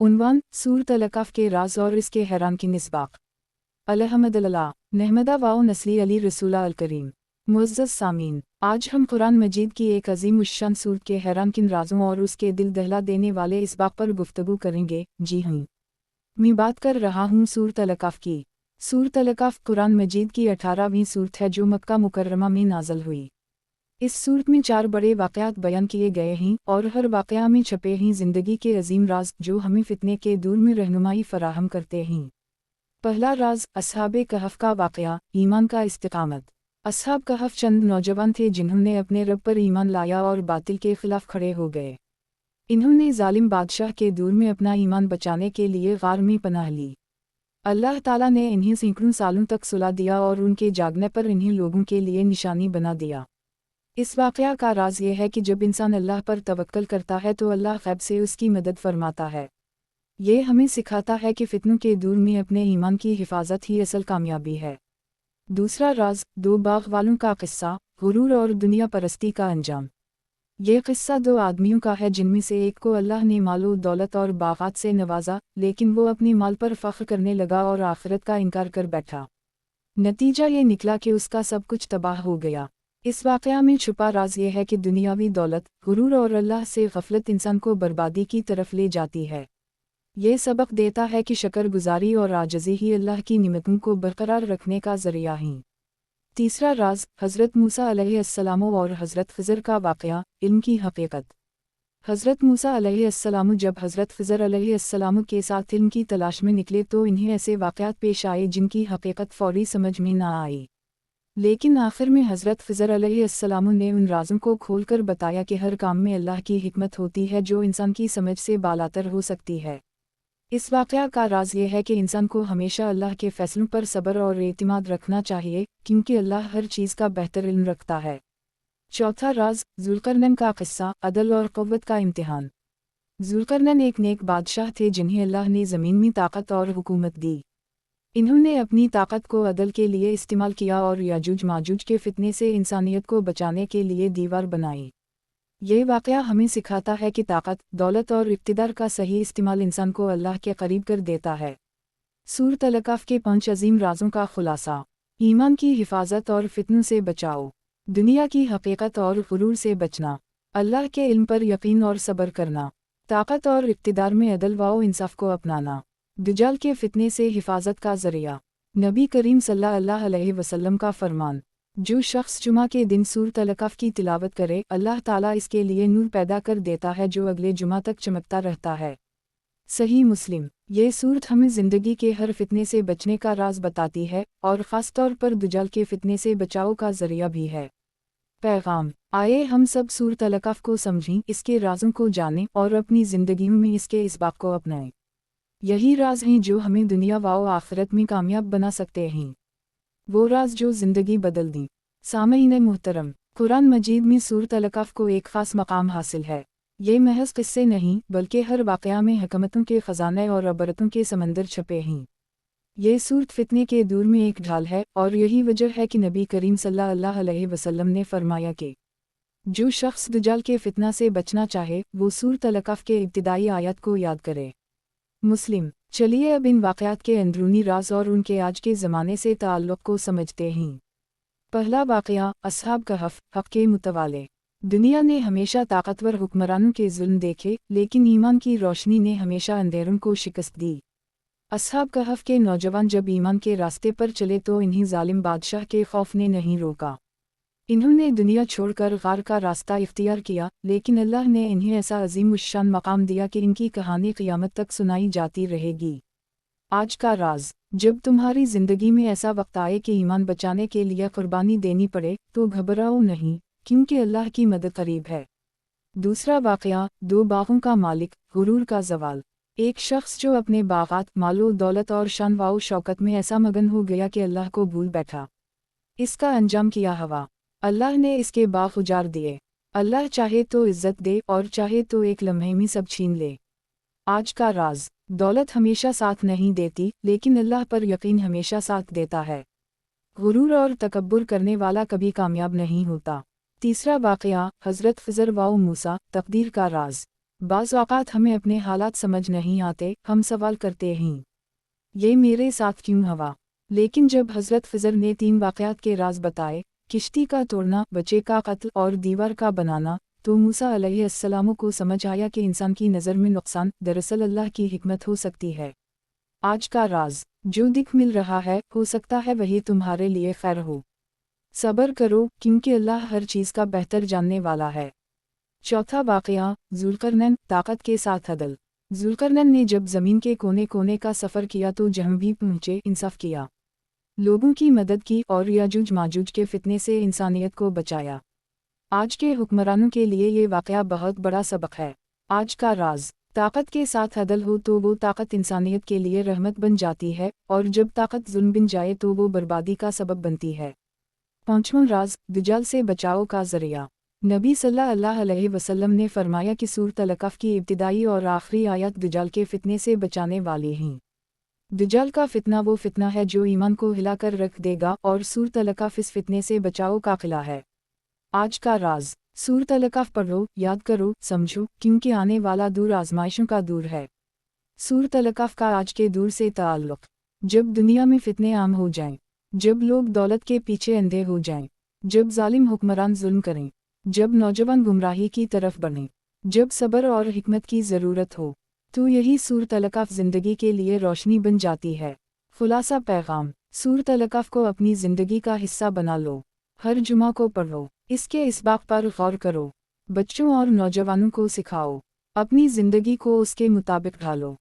उन्वान सूरत अल-कहफ के राज और इसके हैरानकुन इसबाक। अलहमदुलिल्लाह नहमदा वाओ नस्ली अली रसूला अल करीम। मुअज़्ज़ज़ सामीन, आज हम कुरान मजीद की एक अजीम उश्शान सूरत के हैरानकुन राज़ों और उसके दिल दहला देने वाले इसबाक पर गुफ्तगू करेंगे। जी हाँ, मैं बात कर रहा हूँ सूरत अल-कहफ की। सूरत अल-कहफ कुरान मजीद की 18वीं सूरत है जो मक्का मुकर्रमा में नाज़िल हुई। इस सूरत में 4 बड़े वाक़यात बयान किए गए हैं और हर वाक़या में छपे हैं ज़िंदगी के अजीम राज जो हमें फितने के दूर में रहनुमाई फराहम करते हैं। पहला राज अस्हाबे कहफ का वाक़या, ईमान का इस्तिक़ामत। अस्हाब कहफ चंद नौजवान थे जिन्होंने अपने रब पर ईमान लाया और बातिल के खिलाफ खड़े हो गए। इन्होंने जालिम बादशाह के दूर में अपना ईमान बचाने के लिए गार में पनाह ली। अल्लाह ताला ने इन्हें सैकड़ों सालों तक सुला दिया और उनके जागने पर इन्हें लोगों के लिए निशानी बना दिया। इस वाक़या का राज ये है कि जब इंसान अल्लाह पर तवक्कल करता है तो अल्लाह ग़ैब से उसकी मदद फरमाता है। ये हमें सिखाता है कि फितनों के दूर में अपने ईमान की हिफाजत ही असल कामयाबी है। दूसरा राज 2 बाग़ वालों का क़िस्सा, गुरूर और दुनिया परस्ती का अंजाम। ये क़िस्सा 2 आदमियों का है जिनमें से एक को अल्लाह ने मालो दौलत और बाग़ात से नवाजा, लेकिन वो अपने माल पर फ़ख्र करने लगा और आखिरत का इनकार कर बैठा। नतीजा ये निकला कि उसका सब कुछ तबाह हो गया। इस वाक़या में छुपा राज ये है कि दुनियावी दौलत, गुरूर और अल्लाह से गफलत इंसान को बर्बादी की तरफ ले जाती है। ये सबक देता है कि शकरगुजारी और आजिज़ी ही अल्लाह की निमतों को बरकरार रखने का ज़रिया है। तीसरा राज हज़रत मूसा अलैहिस्सलाम और हज़रत ख़िज़र का वाक़या, इल्म की हक़ीक़त। हज़रत मूसा अलैहिस्सलाम जब हज़रत ख़िज़र अलैहिस्सलाम के साथ इल्म की तलाश में निकले तो इन्हें ऐसे वाक़यात पेश आए जिनकी हक़ीक़त फ़ौरी समझ में न आई। लेकिन आखिर में हज़रत ख़िज़र अलैहिस्सलाम ने उन राज़ों को खोलकर बताया कि हर काम में अल्लाह की हिकमत होती है जो इंसान की समझ से बालातर हो सकती है। इस वाक़या का राज ये है कि इंसान को हमेशा अल्लाह के फ़ैसलों पर सब्र और एतिमाद रखना चाहिए क्योंकि अल्लाह हर चीज़ का बेहतर इल्म रखता है। चौथा राज ज़ुल्क़रनैन का क़िस्सा, अदल और क़ुव्वत का इम्तिहान। ज़ुल्क़रनैन एक नेक बादशाह थे जिन्हें अल्लाह ने ज़मीन में ताकत और हुकूमत दी। इन्होंने अपनी ताकत को अदल के लिए इस्तेमाल किया और याजूज माजूज के फितने से इंसानियत को बचाने के लिए दीवार बनाई। ये वाक़या हमें सिखाता है कि ताकत, दौलत और इक़्तिदार का सही इस्तेमाल इंसान को अल्लाह के करीब कर देता है। सूरत अल-कहफ के 5 अजीम राज़ों का खुलासा। ईमान की हिफाजत और फितनों से बचाओ, दुनिया की हक़ीक़त और गुरूर से बचना, अल्लाह के इल्म पर यकीन और सब्र करना, ताकत और इक़्तिदार में अदल व इंसाफ को अपनाना, दज्जाल के फितने से हिफाजत का ज़रिया। नबी करीम सल्लल्लाहु अलैहि वसल्लम का फरमान, जो शख्स जुमा के दिन सूरत अल-कहफ की तिलावत करे अल्लाह ताला इसके लिए नूर पैदा कर देता है जो अगले जुमा तक चमकता रहता है। सही मुस्लिम। ये सूरत हमें ज़िंदगी के हर फितने से बचने का राज बताती है और ख़ास तौर पर दज्जाल के फितने से बचाव का ज़रिया भी है। पैगाम, आइए हम सब सूरत अल-कहफ को समझें, इसके राज़ों को जानें और अपनी ज़िंदगियों में इसके इसबाक को अपनाएं। यही राज हैं जो हमें दुनिया व आखिरत में कामयाब बना सकते हैं। वो राज जो ज़िंदगी बदल दी। सामईन मुहतरम, कुरान मजीद में सूरत अल-कहफ को एक ख़ास मकाम हासिल है। ये महज क़िस्से नहीं बल्कि हर वाक़या में हिकमतों के ख़जाने और अबरतों के समंदर छपे हैं। ये सूरत फितने के दूर में एक ढाल है और यही वजह है कि नबी करीम सल्लल्लाहु अलैहि वसल्लम ने फरमाया कि जो शख्स दज्जाल के फितना से बचना चाहे वो सूरत अल-कहफ के इब्तिदाई आयत को याद करे। मुस्लिम, चलिए अब इन वाक़यात के अंदरूनी राज और उनके आज के ज़माने से ताल्लुक़ को समझते हैं। पहला वाक़या, अस्हाब कहफ, हक़ के मुतवाले। दुनिया ने हमेशा ताकतवर हुक्मरानों के जुल्म देखे लेकिन ईमान की रोशनी ने हमेशा अंधेरों को शिकस्त दी। अस्हाब कहफ के नौजवान जब ईमान के रास्ते पर चले तो इन्हीं जालिम बादशाह के खौफ ने नहीं रोका। इन्होंने दुनिया छोड़कर गार का रास्ता इख्तियार किया, लेकिन अल्लाह ने इन्हें ऐसा अजीम उश्शान मकाम दिया कि इनकी कहानी क़यामत तक सुनाई जाती रहेगी। आज का राज, जब तुम्हारी ज़िंदगी में ऐसा वक्त आए कि ईमान बचाने के लिए कुर्बानी देनी पड़े तो घबराओ नहीं, क्योंकि अल्लाह की मदद करीब है। दूसरा वाक़या, 2 बागों का मालिक, गुरूर का ज़वाल। एक शख्स जो अपने बागात, मालो दौलत और शान व शौकत में ऐसा मगन हो गया कि अल्लाह को भूल बैठा। इसका अंजाम किया हवा। अल्लाह ने इसके बाग उजाड़ दिए। अल्लाह चाहे तो इज़्ज़त दे और चाहे तो एक लम्हे में सब छीन ले। आज का राज, दौलत हमेशा साथ नहीं देती लेकिन अल्लाह पर यकीन हमेशा साथ देता है। गुरूर और तकब्बुर करने वाला कभी कामयाब नहीं होता। तीसरा वाक़या, हज़रत ख़िज़र व मूसा, तक़दीर का राज। बाज़ औक़ात हमें अपने हालात समझ नहीं आते, हम सवाल करते हैं, ये मेरे साथ क्यों हुआ? लेकिन जब हज़रत ख़िज़र ने 3 वाक़यात के राज़ बताए, किश्ती का तोड़ना, बच्चे का कत्ल और दीवार का बनाना, तो मूसा अलैहिस्सलाम को समझ आया कि इंसान की नज़र में नुक़सान दरअसल अल्लाह की हिकमत हो सकती है। आज का राज़, जो दिख मिल रहा है, हो सकता है वही तुम्हारे लिए खैर हो। सब्र करो, क्योंकि अल्लाह हर चीज़ का बेहतर जानने वाला है। चौथा वाक़या, ज़ुल्क़रनैन, ताकत के साथ अदल। ज़ुल्क़रनैन ने जब ज़मीन के कोने कोने का सफ़र किया तो जहाँ भी पहुँचे इंसाफ़ किया, लोगों की मदद की और याजूज माजूज के फितने से इंसानियत को बचाया। आज के हुक्मरानों के लिए ये वाक़या बहुत बड़ा सबक है। आज का राज़, ताकत के साथ अदल हो तो वो ताकत इंसानियत के लिए रहमत बन जाती है, और जब ताकत जुल्म बन जाए तो वो बर्बादी का सबब बनती है। पाँचवां राज़, दज्जाल से बचाव का ज़रिया। नबी सल्लल्लाहु अलैहि वसल्लम ने फरमाया कि सूरत अल-कहफ़ की इब्तिदाई और आखिरी आयत दज्जाल के फितने से बचाने वाली हैं। दज्जाल का फितना वो फितना है जो ईमान को हिलाकर रख देगा, और सूरत अल-कहफ़ इस फितने से बचाव का किला है। आज का राज़, सूरत अल-कहफ़ पढ़ो, याद करो, समझो, क्योंकि आने वाला दौर आज़माइशों का दौर है। सूरत अल-कहफ़ का आज के दौर से ताल्लुक़, जब दुनिया में फितने आम हो जाएं, जब लोग दौलत के पीछे अंधे हो जाएं, जब जालिम हुक्मरान जुल्म करें, जब नौजवान गुमराही की तरफ बढ़ें, जब सब्र और हिकमत की ज़रूरत हो, तो यही सूरत अल-कहफ़ ज़िंदगी के लिए रोशनी बन जाती है। खुलासा पैगाम, सूरत अल-कहफ़ को अपनी ज़िंदगी का हिस्सा बना लो। हर जुमा को पढ़ो, इसके इसबाक़ पर गौर करो, बच्चों और नौजवानों को सिखाओ, अपनी ज़िंदगी को उसके मुताबिक ढालो।